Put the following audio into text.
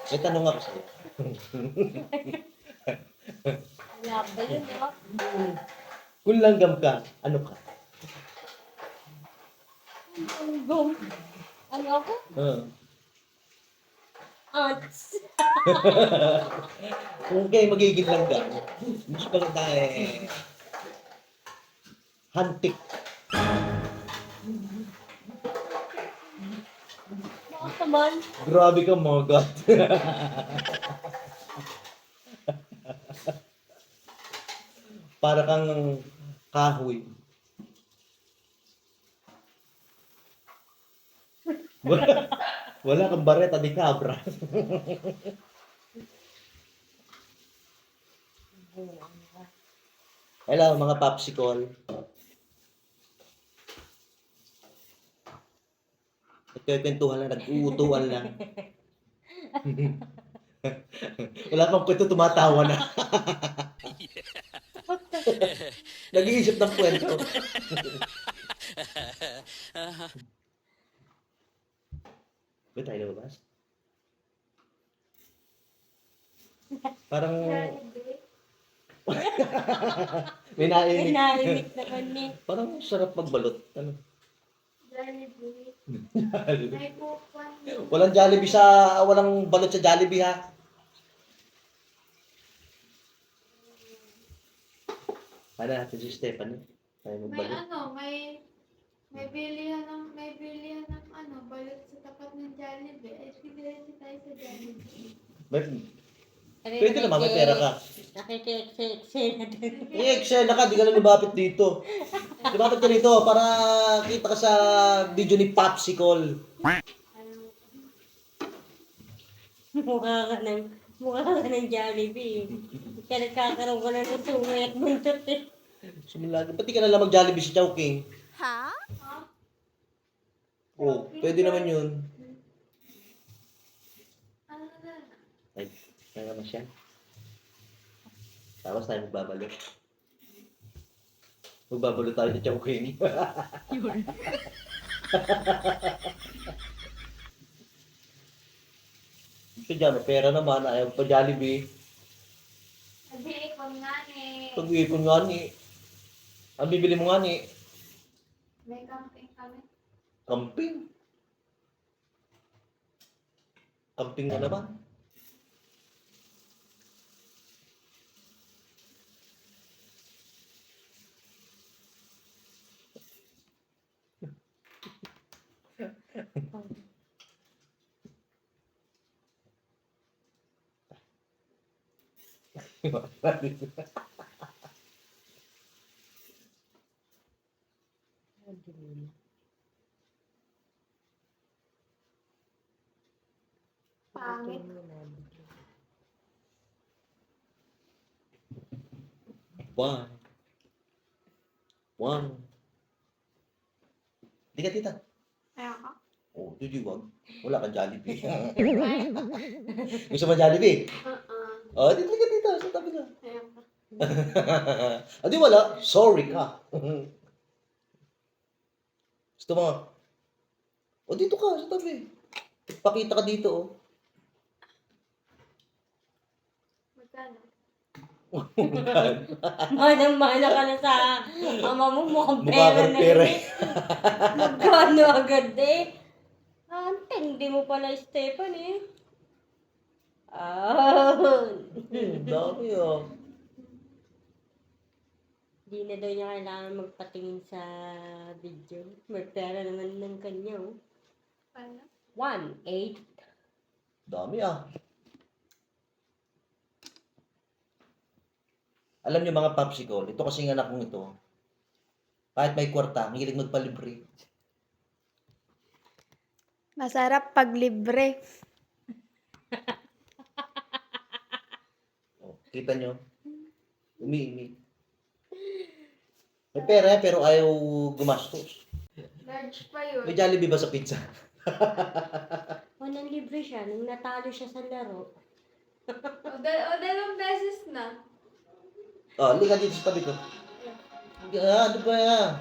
May tanong ako sa'yo. Wala ba yun, no? Kung langgam ka, ano ka? Boom. Ano ako? Ants. Kung kayo magiging langgam, hindi ka lang tayo hantik. Bakit naman? Grabe ka mga God. Para kang kahoy. Wala kang bareta di cabra. Hello mga popsicle. Nagkikwentuhan lang, nag-uutuan lang. Wala pang kwento, tumatawa na. Nag-iisip ng kwento. Ba tayo lumabas? Parang may May nainig. nainig naman ni. Parang sarap magbalot. Ano? Jollibee. May kupan. Walang balot sa Jollibee ha. Ano natin si Stephanie? Tayo May magbalot. may bilihan ng balot sa tapat ng Jollibee. Ay, diretso tayo sa Jollibee. Pwede naman, may pera ka. Nakiki-excel na din. I-excel na ka, di ka na lumapit dito. Lumapit ka dito para kita ka sa video ni Popsicle. Mukha ka ng Jollibee. Kaya nagkakaroon ka na ng sungay at buntot eh. Sumilagi. Pati ka na lang mag-Jollibee si Chowking. Ha? Oh, pwede naman yun. Ano na? Ay, kaya naman siya. Tapos tayo magbabalot. Magbabalot tayo sa Chowking. Gusto dyan, may pera naman. Ayaw pa Jollibee. Nag-iipon nga ni. Pag-iipon nga ni. Ang bibili mo nga ni. May camping kami. Camping. Camping na naman. Pangit. One. One. Di ka tita. Ayaw ka? Oh, wag. Wala kang Jollibee. Gusto mo Jollibee? Oh, dito ka dito. Sa tabi ka. Ayaw ka. Adi wala. Sorry ka. Gusto mo? O dito ka sa tabi. Pakita ka dito oh. Magkano? Manang-mana ka na sa ama mo, mukhang Mukha pera kang na pera. yun eh. Magkano agad eh. Hindi mo pala, Stefan eh. Dami oh. Di na daw niya kailangan magpatingin sa video. May pera naman ng kanya oh. Paano? 1,800. Dami ah. Alam niyo mga popsicle, ito kasing anak kong ito. Kahit may kwarta, hilig magpalibre. Masarap pag libre. Oh, kita nyo? Umiimik. May pera pero ayaw gumastos. Large pa yun. May Jollibee ba sa pizza? Nang libre siya, nung natalo siya sa laro. O dalawang beses na. Oh, liga dito sa tabi ko. Ano ba yan?